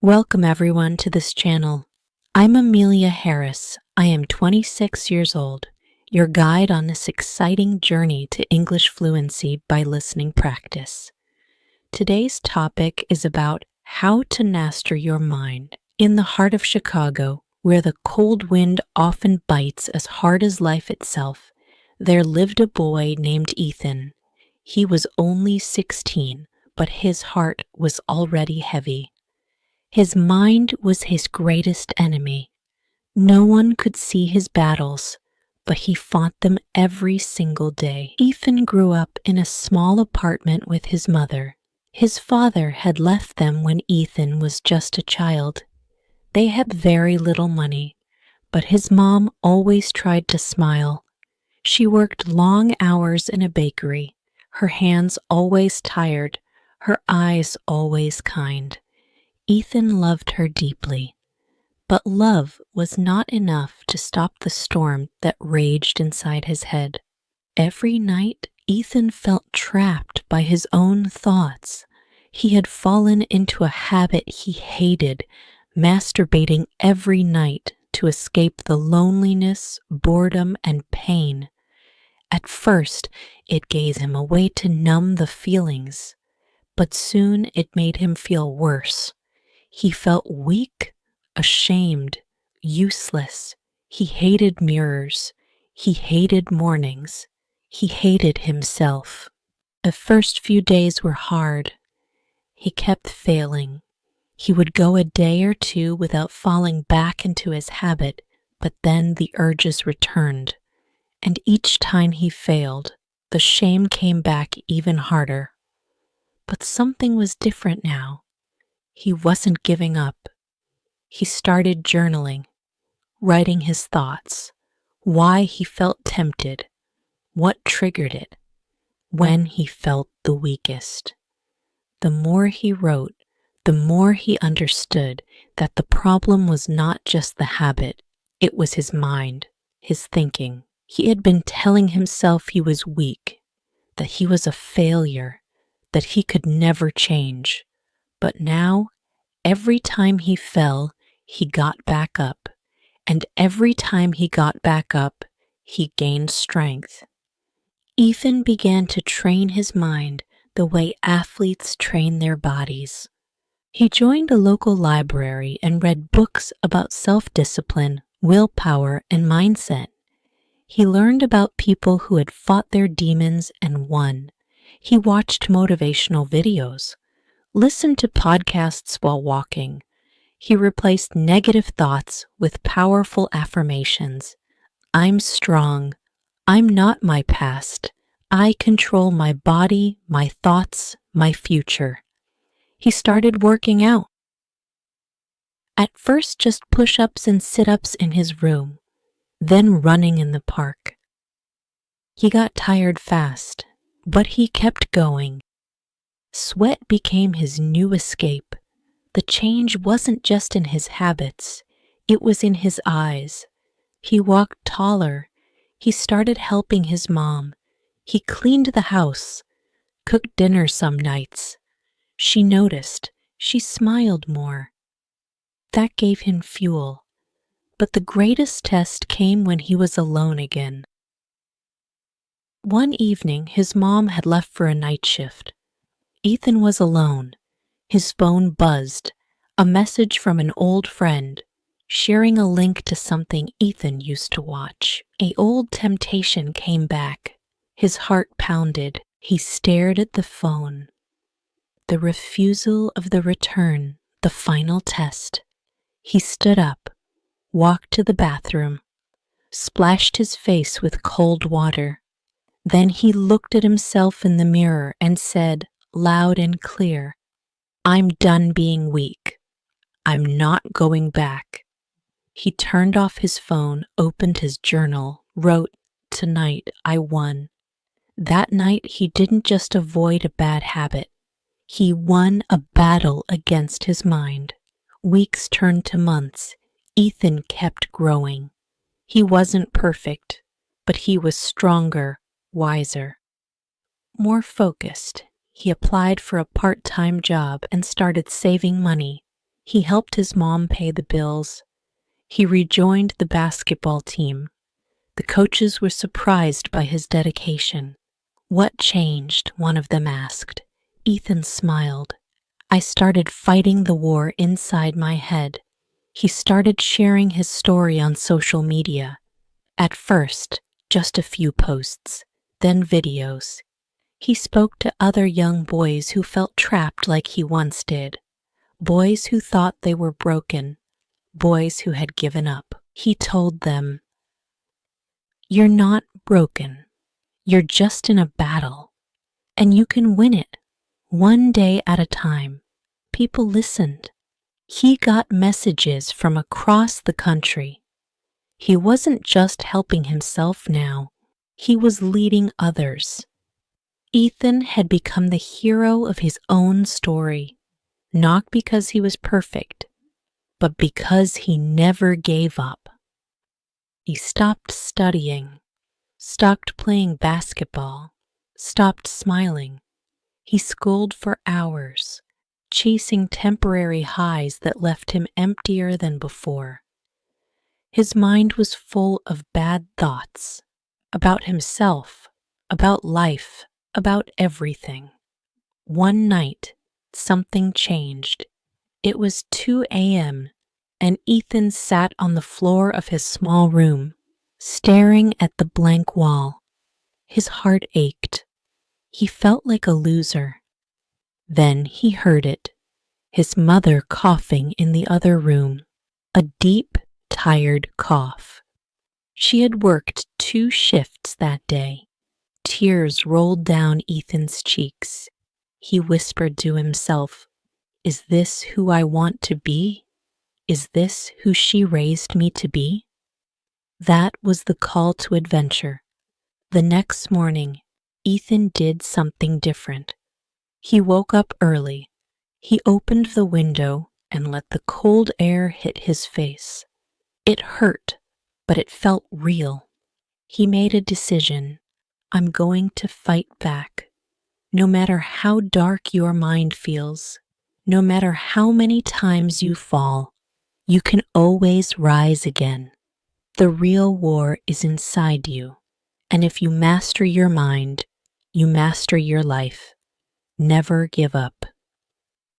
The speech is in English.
Welcome everyone to this channel. I'm Amelia Harris. I am 26 years old, your guide on this exciting journey to English fluency by listening practice. Today's topic is about how to master your mind. In the heart of Chicago, where the cold wind often bites as hard as life itself, there lived a boy named Ethan. He was only 16, but his heart was already heavy. His mind was his greatest enemy. No one could see his battles, but he fought them every single day. Ethan grew up in a small apartment with his mother. His father had left them when Ethan was just a child. They had very little money, but his mom always tried to smile. She worked long hours in a bakery, her hands always tired, her eyes always kind. Ethan loved her deeply, but love was not enough to stop the storm that raged inside his head. Every night, Ethan felt trapped by his own thoughts. He had fallen into a habit he hated, masturbating every night to escape the loneliness, boredom, and pain. At first, it gave him a way to numb the feelings, but soon it made him feel worse. He felt weak, ashamed, useless. He hated mirrors. He hated mornings. He hated himself. The first few days were hard. He kept failing. He would go a day or two without falling back into his habit, but then the urges returned. And each time he failed, the shame came back even harder. But something was different now. He wasn't giving up. He started journaling, writing his thoughts, why he felt tempted, what triggered it, when he felt the weakest. The more he wrote, the more he understood that the problem was not just the habit, it was his mind, his thinking. He had been telling himself he was weak, that he was a failure, that he could never change. But now, every time he fell, he got back up, and every time he got back up, he gained strength. Ethan began to train his mind the way athletes train their bodies. He joined a local library and read books about self-discipline, willpower, and mindset. He learned about people who had fought their demons and won. He watched motivational videos, listened to podcasts while walking. He replaced negative thoughts with powerful affirmations. I'm strong. I'm not my past. I control my body, my thoughts, my future. He started working out. At first, just push-ups and sit-ups in his room, then running in the park. He got tired fast, but he kept going. Sweat became his new escape. The change wasn't just in his habits, it was in his eyes. He walked taller. He started helping his mom. He cleaned the house, cooked dinner some nights. She noticed. She smiled more. That gave him fuel. But the greatest test came when he was alone again. One evening, his mom had left for a night shift. Ethan was alone. His phone buzzed, a message from an old friend, sharing a link to something Ethan used to watch. An old temptation came back. His heart pounded. He stared at the phone. The refusal of the return, the final test. He stood up, walked to the bathroom, splashed his face with cold water. Then he looked at himself in the mirror and said, loud and clear, I'm done being weak. I'm not going back. He turned off his phone, opened his journal, wrote, Tonight I won. That night he didn't just avoid a bad habit. He won a battle against his mind. Weeks turned to months. Ethan kept growing. He wasn't perfect, but he was stronger, wiser, more focused. He applied for a part-time job and started saving money. He helped his mom pay the bills. He rejoined the basketball team. The coaches were surprised by his dedication. "What changed?" one of them asked. Ethan smiled. "I started fighting the war inside my head." He started sharing his story on social media. At first, just a few posts, then videos. He spoke to other young boys who felt trapped like he once did. Boys who thought they were broken. Boys who had given up. He told them, "You're not broken. You're just in a battle. And you can win it, one day at a time." People listened. He got messages from across the country. He wasn't just helping himself now, he was leading others. Ethan had become the hero of his own story, not because he was perfect, but because he never gave up. He stopped studying, stopped playing basketball, stopped smiling. He schooled for hours, chasing temporary highs that left him emptier than before. His mind was full of bad thoughts about himself, about life, about everything. One night, something changed. It was 2 a.m., and Ethan sat on the floor of his small room, staring at the blank wall. His heart ached. He felt like a loser. Then he heard it, his mother coughing in the other room, a deep, tired cough. She had worked 2 shifts that day. Tears rolled down Ethan's cheeks. He whispered to himself, "Is this who I want to be? Is this who she raised me to be?" That was the call to adventure. The next morning, Ethan did something different. He woke up early. He opened the window and let the cold air hit his face. It hurt, but it felt real. He made a decision. "I'm going to fight back. No matter how dark your mind feels, no matter how many times you fall, you can always rise again. The real war is inside you, and if you master your mind, you master your life. Never give up."